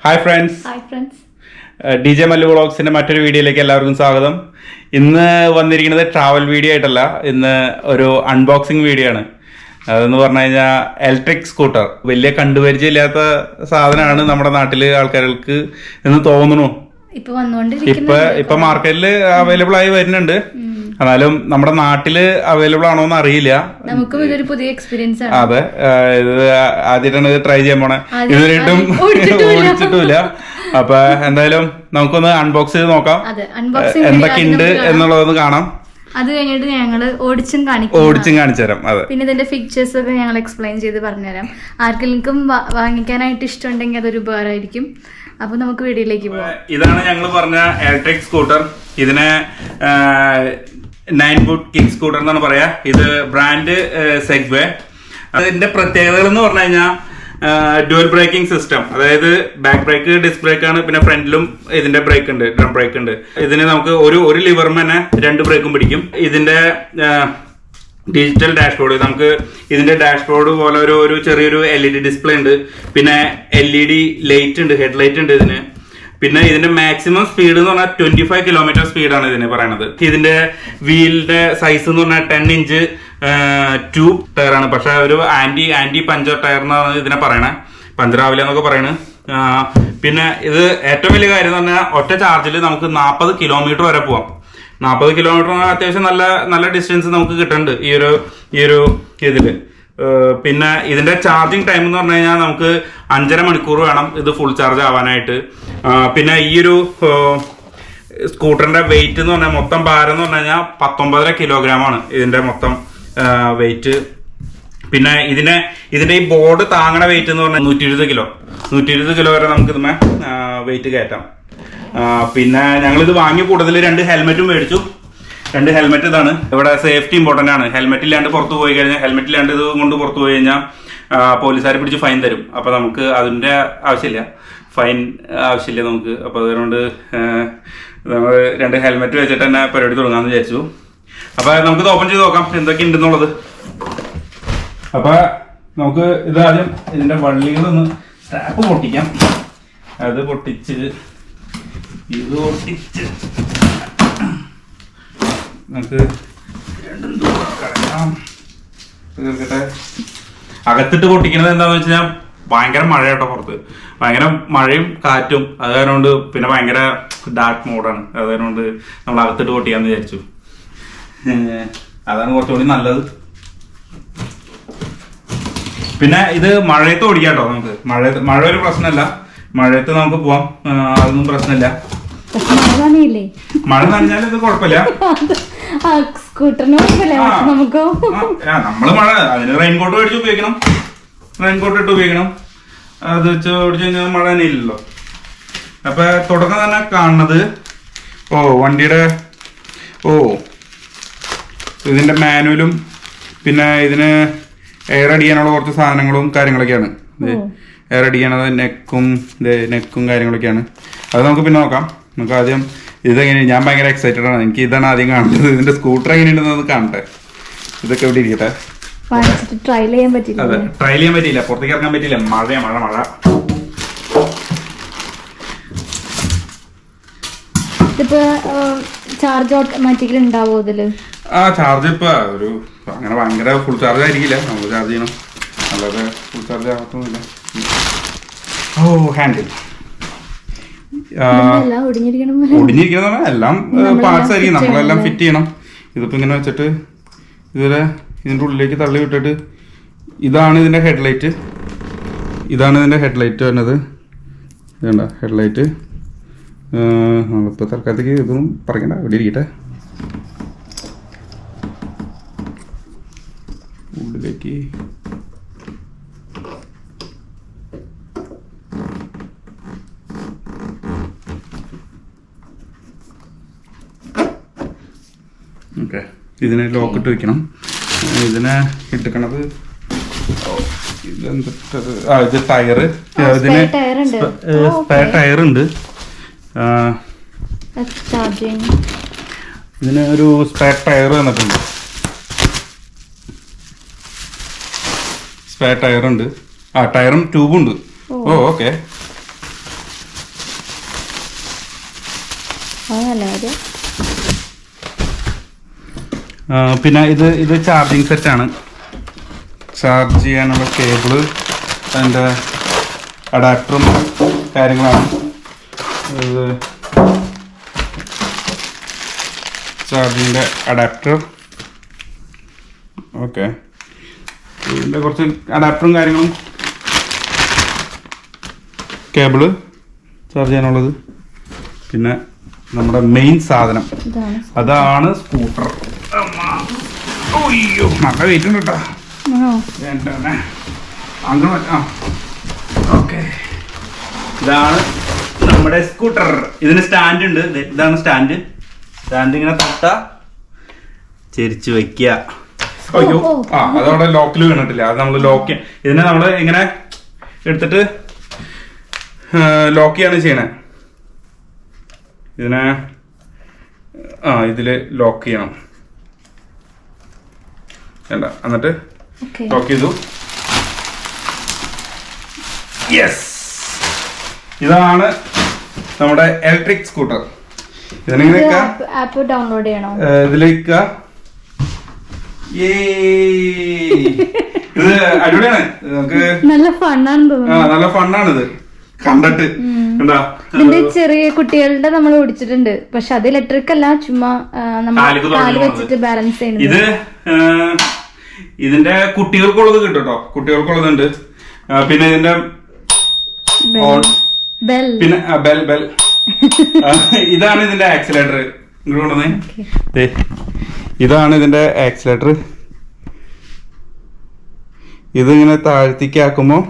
Hi friends DJ Mallu വ്ളോഗ്സിന്റെ മറ്റൊരു വീഡിയോയിലേക്ക് എല്ലാവർക്കും സ്വാഗതം. ഇന്ന് വന്നിരിക്കുന്നത് ട്രാവൽ വീഡിയോ ആയിട്ടല്ല, ഇന്ന് ഒരു അൺബോക്സിങ് വീഡിയോ ആണ്. അതെന്ന് പറഞ്ഞു കഴിഞ്ഞാൽ ഇലക്ട്രിക് സ്കൂട്ടർ. വലിയ കണ്ടുപരിചയമില്ലാത്ത സാധനമാണ് നമ്മുടെ നാട്ടില് ആൾക്കാർക്ക് എന്ന് തോന്നുന്നു. ഇപ്പൊ മാർക്കറ്റിൽ അവൈലബിൾ ആയി വരുന്നുണ്ട്. എന്നാലും നമ്മുടെ നാട്ടില് അവൈലബിൾ ആണോന്ന് അറിയില്ല. നമുക്കും ഇതൊരു പുതിയ എക്സ്പീരിയൻസ് ആണ്. അതെ, ഇത് ആദ്യമായിട്ടാണ് ഇത് ട്രൈ ചെയ്യാൻ പോണേ. ഇതുവരെയായിട്ടും ഓടിച്ചിട്ടില്ല. അപ്പൊ എന്തായാലും നമുക്കൊന്ന് അൺബോക്സ് ചെയ്ത് നോക്കാം, എന്തൊക്കെയുണ്ട് എന്നുള്ളതൊന്ന് കാണാം. അത് കഴിഞ്ഞിട്ട് ഞങ്ങള് ഓടിച്ചും കാണിച്ചു തരാം. അതെ, പിന്നെ ഇതിന്റെ ഫീച്ചേഴ്സ് ഒക്കെ ഞങ്ങൾ എക്സ്പ്ലെയിൻ ചെയ്ത് പറഞ്ഞുതരാം. ആർക്കെങ്കിലും വാങ്ങിക്കാനായിട്ട് ഇഷ്ടമുണ്ടെങ്കിൽ അതൊരു ഉപകാരമായിരിക്കും. അപ്പൊ നമുക്ക് വീഡിയോയിലേക്ക് പോവാം. ഇതാണ് ഞങ്ങൾ പറഞ്ഞ ഇലക്ട്രിക് സ്കൂട്ടർ. ഇതിനെ നൈൻബോട്ട് കിക്ക് സ്കൂട്ടർ എന്നാണ് പറയാ. ഇത് ബ്രാൻഡ് സെഗ്വേ. അതിന്റെ പ്രത്യേകതകൾ എന്ന് പറഞ്ഞു കഴിഞ്ഞാൽ ഡ്യുവൽ ബ്രേക്കിംഗ് സിസ്റ്റം, അതായത് ബാക്ക് ബ്രേക്ക്, ഡിസ്ക് ബ്രേക്ക് ആണ്. പിന്നെ ഫ്രണ്ടിലും ഇതിന്റെ ബ്രേക്ക് ഉണ്ട്, ഡ്രം ബ്രേക്ക് ഉണ്ട്. ഇതിന് നമുക്ക് ഒരു ലിവറിന് തന്നെ 2 ബ്രേക്കും പിടിക്കും. ഇതിന്റെ ഡിജിറ്റൽ ഡാഷ്ബോർഡ്, നമുക്ക് ഇതിന്റെ ഡാഷ്ബോർഡ് പോലെ ഒരു ചെറിയൊരു LED ഡിസ്പ്ലേ ഉണ്ട്. പിന്നെ LED ലൈറ്റ് ഉണ്ട്, ഹെഡ് ലൈറ്റ് ഉണ്ട് ഇതിന്. പിന്നെ ഇതിന്റെ മാക്സിമം സ്പീഡ് എന്ന് പറഞ്ഞാൽ 25 കിലോമീറ്റർ സ്പീഡാണ് ഇതിന് പറയണത്. ഇതിന്റെ വീലിന്റെ സൈസ് എന്ന് പറഞ്ഞാൽ 10 ഇഞ്ച് ട്യൂബ് ടയറാണ്. പക്ഷെ ഒരു ആന്റി പഞ്ചർ ടയർ എന്നാണ് ഇതിനെ പറയണേ. പഞ്ചറാവില്ല എന്നൊക്കെ പറയണേ. പിന്നെ ഇത് ഏറ്റവും വലിയ കാര്യം എന്ന് പറഞ്ഞാൽ ഒറ്റ ചാർജിൽ നമുക്ക് 40 കിലോമീറ്റർ വരെ പോവാം. 40 കിലോമീറ്റർ അത്യാവശ്യം നല്ല ഡിസ്റ്റൻസ് നമുക്ക് കിട്ടുന്നുണ്ട് ഈ ഒരു ഇതില്. പിന്നെ ഇതിന്റെ ചാർജിങ് ടൈം എന്ന് പറഞ്ഞു കഴിഞ്ഞാൽ നമുക്ക് 5.5 മണിക്കൂർ വേണം ഇത് ഫുൾ ചാർജ് ആവാനായിട്ട്. പിന്നെ ഈ ഒരു സ്കൂട്ടറിന്റെ വെയിറ്റ് എന്ന് പറഞ്ഞാൽ, മൊത്തം ഭാരം എന്ന് പറഞ്ഞു കഴിഞ്ഞാൽ 19.5 കിലോഗ്രാമാണ് ഇതിന്റെ മൊത്തം വെയിറ്റ്. പിന്നെ ഇതിന്റെ ഈ ബോർഡ് താങ്ങണ വെയിറ്റ് എന്ന് പറഞ്ഞാൽ 120 കിലോ വരെ നമുക്ക് ഇതുമേ വെയിറ്റ് കയറ്റാം. പിന്നെ ഞങ്ങളിത് വാങ്ങി കൂടുതൽ 2 ഹെൽമെറ്റും മേടിച്ചു. 2 ഹെൽമെറ്റ് ഇതാണ്. ഇവിടെ സേഫ്റ്റി ഇമ്പോർട്ടന്റ് ആണ്. ഹെൽമെറ്റ് ഇല്ലാണ്ട് പുറത്തു പോയി കഴിഞ്ഞാൽ, ഹെൽമെറ്റ് ഇല്ലാണ്ട് ഇത് കൊണ്ട് പുറത്തു പോയി കഴിഞ്ഞാൽ പോലീസുകാരെ പിടിച്ച് ഫൈൻ തരും. അപ്പൊ നമുക്ക് അതിന്റെ ആവശ്യമില്ല, ഫൈൻ ആവശ്യമില്ല നമുക്ക്. അപ്പൊ അതുകൊണ്ട് നമ്മൾ 2 ഹെൽമെറ്റ് വെച്ചിട്ട് തന്നെ പരിപാടി തുടങ്ങാന്ന് വിചാരിച്ചു. അപ്പൊ നമുക്കിത് ഓപ്പൺ ചെയ്ത് നോക്കാം എന്തൊക്കെ ഉണ്ടെന്നുള്ളത്. അപ്പൊ നമുക്ക് ഇതാദ്യം ഇതിന്റെ വള്ളികളൊന്ന് സ്റ്റാപ്പ് പൊട്ടിക്കാം. അത് പൊട്ടിച്ച് നമുക്ക് തീർക്കട്ടെ. അകത്തിട്ട് പൊട്ടിക്കുന്നത് എന്താന്ന് വെച്ച് കഴിഞ്ഞാൽ ഭയങ്കര മഴ കേട്ടോ പുറത്ത്. ഭയങ്കര മഴയും കാറ്റും. അത് കാരണം കൊണ്ട് പിന്നെ ഭയങ്കര ഡാർക്ക് മോഡാണ്. അത് കാരണം കൊണ്ട് നമ്മൾ അകത്തിട്ട് പൊട്ടിക്കാന്ന് വിചാരിച്ചു. അതാണ് കുറച്ചുകൂടി നല്ലത്. പിന്നെ ഇത് മഴയത്ത് ഓടിക്കാം കേട്ടോ. നമുക്ക് മഴ ഒരു പ്രശ്നമല്ല. മഴയത്ത് നമുക്ക് പോവാം, അതൊന്നും പ്രശ്നമില്ല. മഴ നനഞ്ഞാലും ഇത് കുഴപ്പമില്ല. നമ്മള് മഴ അതിന് റെയിൻകോട്ട് മേടിച്ച് ഉപയോഗിക്കണം. റെയിൻകോട്ട് ഇട്ട് ഉപയോഗിക്കണം. അത് വെച്ച് ഓടിച്ചു കഴിഞ്ഞാൽ മഴ തന്നെ ഇല്ലല്ലോ. അപ്പൊ തുടക്കം തന്നെ കാണുന്നത് വണ്ടിയുടെ ഇതിന്റെ മാനുവലും പിന്നെ ഇതിന് എയർ അടിക്കാനുള്ള കുറച്ച് സാധനങ്ങളും കാര്യങ്ങളൊക്കെയാണ്. എയർ അടിക്കാനത് നെക്കും കാര്യങ്ങളൊക്കെയാണ്. അത് നമുക്ക് പിന്നെ നോക്കാം. നമുക്ക് ആദ്യം ഇതെങ്ങനെ, ഞാൻ ഭയങ്കര എക്സൈറ്റഡ് ആണ്. എനിക്ക് ഇതാണ് ആദ്യം കാണുന്നത്. ഇതിന്റെ സ്കൂട്ടർ എങ്ങനെയുണ്ടെന്ന് കാണട്ടെ. ഇതൊക്കെ ഇവിടെ ഇരിക്കട്ടെ. ട്രയൽ ചെയ്യാൻ പറ്റില്ല. അതെ, ട്രയൽ ചെയ്യാൻ പറ്റില്ല, പുറത്തേക്ക് ഇറങ്ങാൻ പറ്റില്ല. മഴ ഇതിപ്പോ ചാർജ് ഓട്ടോമാറ്റിക്കലി ഉണ്ടാവോ ഇതില്? ചാർജ് ഇപ്പൊ അങ്ങനെ ഭയങ്കര ഫുൾ ചാർജ് ആയിരിക്കില്ല. നമുക്ക് ചാർജ് ചെയ്യണം, അല്ലാതെ ഫുൾ ചാർജ് ആകത്തൊന്നുമില്ല. ഹാൻഡിൽ ഒടിഞ്ഞിരിക്കുന്ന എല്ലാം പാർട്സ് ആയിരിക്കും, നമ്മളെല്ലാം ഫിറ്റ് ചെയ്യണം. ഇതിപ്പോ ഇങ്ങനെ വെച്ചിട്ട് ഇതിന്റെ ഉള്ളിലേക്ക് തള്ളി വിട്ടിട്ട് ഇതാണ് ഇതിന്റെ ഹെഡ്ലൈറ്റ്. വരുന്നത്. ഇതുണ്ട ഹെഡ്ലൈറ്റ്. നമ്മളിപ്പോ തൽക്കാലത്തേക്ക് ഇതൊന്നും പറയണ്ട, ഇവിടെ ഇരിക്കട്ടെ. ഉള്ളിലേക്ക് ഓക്കെ. ഇതിനെ ലോക്കിട്ട് വെക്കണം. ഇതിനെ ഇട്ടിക്കണത് ഇത് ടയറ്. ഇതിന് സ്പെയർ ടയർ ഉണ്ട്. ഇതിന് ഒരു സ്പെയർ ടയർ വന്നിട്ടുണ്ട്. സ്പെയർ ടയറുണ്ട്. ടയറും ട്യൂബും ഉണ്ട്. ഓക്കെ. പിന്നെ ഇത് ചാർജിങ് സെറ്റാണ്. ചാർജ് ചെയ്യാനുള്ള കേബിള്, അതിൻ്റെ അഡാപ്റ്ററും കാര്യങ്ങളാണ്. ഇത് ചാർജിങ്ങിൻ്റെ അഡാപ്റ്റർ. ഓക്കെ, ഇതിൻ്റെ കുറച്ച് അഡാപ്റ്ററും കാര്യങ്ങളും, കേബിള് ചാർജ് ചെയ്യാനുള്ളത്. പിന്നെ നമ്മുടെ മെയിൻ സാധനം അതാണ് സ്കൂട്ടർ. അയ്യോ, നല്ല വെയിറ്റ് ഉണ്ട് കേട്ടോ. ഓക്കെ, ഇതാണ് നമ്മുടെ സ്കൂട്ടർ. ഇതിന് സ്റ്റാൻഡ് ഉണ്ട്. ഇതാണ് സ്റ്റാൻഡ്. സ്റ്റാൻഡ് ഇങ്ങനെ തൊട്ട ചെരിച്ച് വയ്ക്കുക. അയ്യോ, അതവിടെ ലോക്കിൽ വീണിട്ടില്ല. അത് നമ്മൾ ലോക്ക്, ഇതിനെ നമ്മൾ ഇങ്ങനെ എടുത്തിട്ട് ലോക്ക് ചെയ്യാണ് ചെയ്യണേ. ഇതിനെ ഇതില് ലോക്ക് ചെയ്യണം. വേണ്ട, എന്നിട്ട് ലോക്ക് ചെയ്തു. യെസ്, ഇതാണ് നമ്മുടെ ഇലക്ട്രിക് സ്കൂട്ടർ. ഇതിലിങ്ങനെ ആപ്പ് ഡൗൺലോഡ് ചെയ്യണോ? ഇതിലേക്ക് ഇത് അടിപൊളിയാണ്. നമുക്ക് നല്ല ഫണ്ണാണ് തോന്നുന്നു. നല്ല ഫണ്ണാണിത് കണ്ടിട്ട്. ഇതിന്റെ ചെറിയ കുട്ടികളുടെ നമ്മൾ ഓടിച്ചിട്ടുണ്ട്. പക്ഷെ അത് ഇലക്ട്രിക് അല്ല, ചുമ്മാ കാല് വെച്ചിട്ട് ബാലൻസ് ചെയ്യുന്നത്. ഇത് ഇതിന്റെ കുട്ടികൾക്കുള്ളത് കിട്ടും കേട്ടോ, കുട്ടികൾക്കുള്ളതുണ്ട്. പിന്നെ ഇതിന്റെ പിന്നെ ബെൽ ഇതാണ് ഇതിന്റെ ആക്സിലേറ്റർ. ഇങ്ങോട്ട് ഇതാണ് ഇതിന്റെ ആക്സിലേറ്റർ. ഇതിങ്ങനെ താഴ്ത്തിക്ക് ആക്കുമ്പോൾ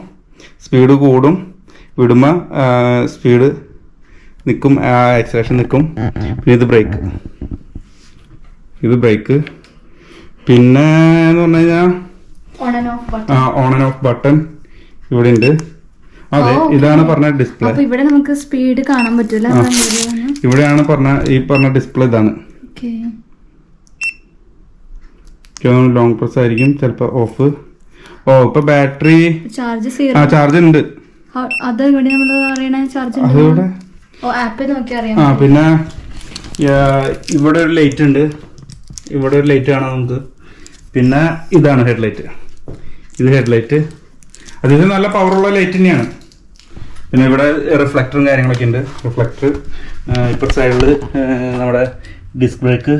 സ്പീഡ് കൂടും, വിടുമ്പോ സ്പീഡ് നിൽക്കും, ആക്സിലേഷൻ നിൽക്കും. പിന്നെ ഇത് ബ്രേക്ക്, പിന്നെ എന്ന് പറഞ്ഞു കഴിഞ്ഞാൽ ഓൺ ആൻഡ് ഓഫ് ബട്ടൺ ഇവിടെ ഉണ്ട്. അതെ, ഇതാണ് പറഞ്ഞ ഡിസ്പ്ലേ. ഇവിടെ നമുക്ക് സ്പീഡ് കാണാൻ പറ്റില്ല. ഇവിടെയാണ് പറഞ്ഞ ഡിസ്പ്ലേ. ഇതാണ് ലോങ് പ്രസ് ആയിരിക്കും, ചിലപ്പോ ഓഫ്. ഇപ്പൊ ബാറ്ററി ചാർജ് ഉണ്ട്. പിന്നെ ഇവിടെ ഒരു ലൈറ്റ് ഉണ്ട്. ഇവിടെ ഒരു ലൈറ്റ് കാണാം നമുക്ക്. പിന്നെ ഇതാണ് ഹെഡ്ലൈറ്റ്. ഇത് ഹെഡ്ലൈറ്റ്. അതിന് നല്ല പവറുള്ള ലൈറ്റ് തന്നെയാണ്. പിന്നെ ഇവിടെ റിഫ്ലക്ടറും കാര്യങ്ങളൊക്കെ ഉണ്ട്. റിഫ്ലക്ടർ. ഇപ്പൊ സൈഡില് നമ്മുടെ ഡിസ്ക് ബ്രേക്ക്.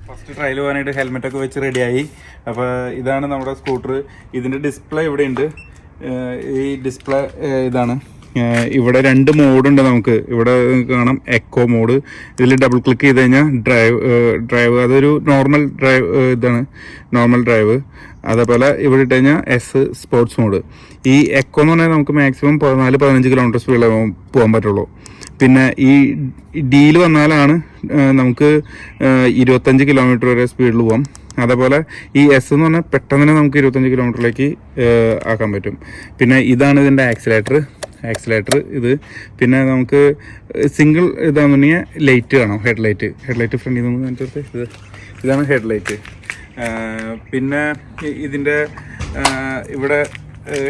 ഫസ്റ്റ് ട്രയൽ പോകാനായിട്ട് ഹെൽമെറ്റ് ഒക്കെ വെച്ച് റെഡിയായി. അപ്പോൾ ഇതാണ് നമ്മുടെ സ്കൂട്ടർ. ഇതിന്റെ ഡിസ്പ്ലേ ഇവിടെ ഉണ്ട്. ഈ ഡിസ്പ്ലേ ഇതാണ്. ഇവിടെ 2 മോഡുണ്ട് നമുക്ക്. ഇവിടെ കാണാം എക്കോ മോഡ്. ഇതിൽ ഡബിൾ ക്ലിക്ക് ചെയ്ത് കഴിഞ്ഞാൽ ഡ്രൈവ് അതൊരു നോർമൽ ഡ്രൈവ് ഇതാണ്, നോർമൽ ഡ്രൈവ്. അതേപോലെ ഇവിടെ ഇട്ട് കഴിഞ്ഞാൽ സ്പോർട്സ് മോഡ്. ഈ എക്കോ എന്ന് പറഞ്ഞാൽ നമുക്ക് മാക്സിമം 14-15 കിലോമീറ്റർ സ്പീഡിൽ പോകാൻ പറ്റുള്ളൂ. പിന്നെ ഈ ഡിയിൽ വന്നാലാണ് നമുക്ക് 25 കിലോമീറ്റർ വരെ സ്പീഡിൽ പോകാം. അതേപോലെ ഈ എസ് എന്ന് പറഞ്ഞാൽ പെട്ടെന്ന് തന്നെ നമുക്ക് 25 കിലോമീറ്ററിലേക്ക് ആക്കാൻ പറ്റും. പിന്നെ ഇതാണ് ഇതിൻ്റെ ആക്സിലേറ്റർ ഇത്. പിന്നെ നമുക്ക് സിംഗിൾ ഇതാണെന്നുണ്ടെങ്കിൽ ലൈറ്റ് കാണാം, ഹെഡ്ലൈറ്റ് ഫ്രണ്ടിൽ നിന്ന് കാണിച്ചെടുത്ത് ഇതാണ് ഹെഡ്ലൈറ്റ്. പിന്നെ ഇതിൻ്റെ ഇവിടെ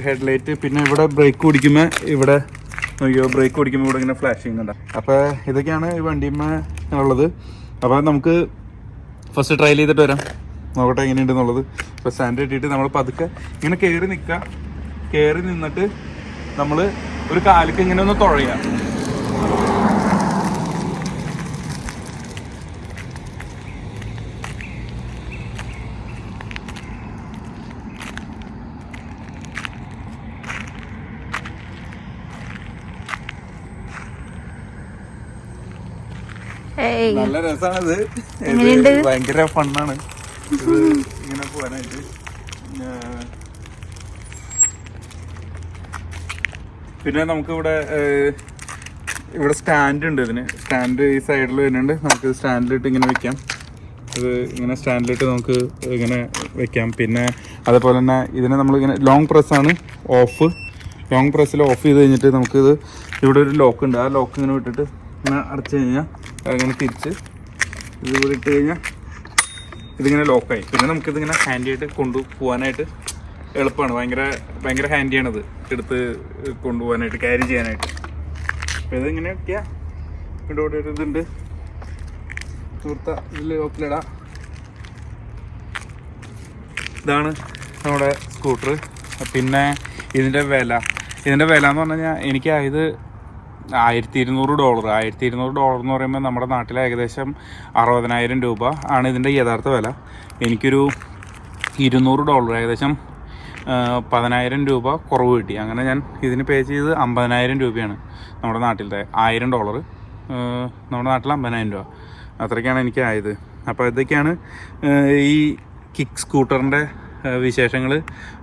ഹെഡ്ലൈറ്റ്. പിന്നെ ഇവിടെ ബ്രേക്ക് ഓടിക്കുമ്പോൾ ഇവിടെ ഇങ്ങനെ ഫ്ലാഷ് ചെയ്യുന്നുണ്ട്. അപ്പോൾ ഇതൊക്കെയാണ് ഈ വണ്ടിയുമ്മ ഉള്ളത്. അപ്പോൾ നമുക്ക് ഫസ്റ്റ് ട്രയൽ ചെയ്തിട്ട് വരാം, നോക്കട്ടെ എങ്ങനെയുണ്ടെന്നുള്ളത്. ഇപ്പോൾ സ്റ്റാൻഡ് ഇട്ടിട്ട് നമ്മൾ പതുക്കെ ഇങ്ങനെ കയറി നിന്നിട്ട് നമ്മൾ ഒരു കാലിക്ക് ഇങ്ങനെ ഒന്ന് തുഴയാം. നല്ല രസമാണിത്. ഇത് ഭയങ്കര ഫണ്ണാണ് ഇത് ഇങ്ങനെ പോകാനായിട്ട്. പിന്നെ നമുക്ക് ഇവിടെ സ്റ്റാൻഡ് ഉണ്ട്. ഇതിന് സ്റ്റാൻഡ് ഈ സൈഡിൽ വരുന്നുണ്ട്. നമുക്ക് സ്റ്റാൻഡിലിട്ട് ഇങ്ങനെ വെക്കാം. ഇത് ഇങ്ങനെ സ്റ്റാൻഡിലിട്ട് നമുക്ക് ഇങ്ങനെ വെക്കാം. പിന്നെ അതേപോലെ തന്നെ ഇതിനെ നമ്മളിങ്ങനെ ലോങ് പ്രസ്സാണ് ഓഫ്. ലോങ് പ്രസ്സിൽ ഓഫ് ചെയ്ത് കഴിഞ്ഞിട്ട് നമുക്കിത് ഇവിടെ ഒരു ലോക്ക് ഉണ്ട്. ആ ലോക്ക് ഇങ്ങനെ വിട്ടിട്ട് ഇങ്ങനെ അടച്ചു കഴിഞ്ഞാൽ അങ്ങനെ തിരിച്ച് ഇതിവിടെ ഇട്ട് കഴിഞ്ഞാൽ ഇതിങ്ങനെ ലോക്കായി. പിന്നെ നമുക്കിതിങ്ങനെ ഹാൻഡിയായിട്ട് കൊണ്ടുപോകാനായിട്ട് എളുപ്പമാണ്. ഭയങ്കര ഹാൻഡിയാണിത് എടുത്ത് കൊണ്ടുപോകാനായിട്ട്, ക്യാരി ചെയ്യാനായിട്ട്. അപ്പോൾ ഇതിങ്ങനെ ഒക്കെയാ ഇവിടെ ഒരു ഇതുണ്ട്. സുഹൃത്ത ഇതിൽ ലോക്കിലിടാം. ഇതാണ് നമ്മുടെ സ്കൂട്ടർ. പിന്നെ ഇതിൻ്റെ വില എന്ന് പറഞ്ഞു കഴിഞ്ഞാൽ എനിക്കായത് $1200. $1200 എന്ന് പറയുമ്പോൾ നമ്മുടെ നാട്ടിൽ ഏകദേശം 60,000 രൂപ ആണ് ഇതിൻ്റെ യഥാർത്ഥ വില. എനിക്കൊരു $200 ഏകദേശം 10,000 രൂപ കുറവ് കിട്ടി. അങ്ങനെ ഞാൻ ഇതിന് പേ ചെയ്ത് 50,000 രൂപയാണ് നമ്മുടെ നാട്ടിലത്തെ. $1000 നമ്മുടെ നാട്ടിൽ 50,000 രൂപ അത്രയ്ക്കാണ് എനിക്ക് ആയത്. അപ്പോൾ ഇതൊക്കെയാണ് ഈ കിക്ക് സ്കൂട്ടറിൻ്റെ വിശേഷങ്ങൾ.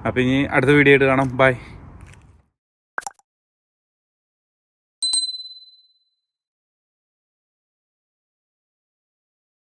അപ്പോൾ ഇനി അടുത്ത വീഡിയോ ആയിട്ട് കാണാം. ബൈ.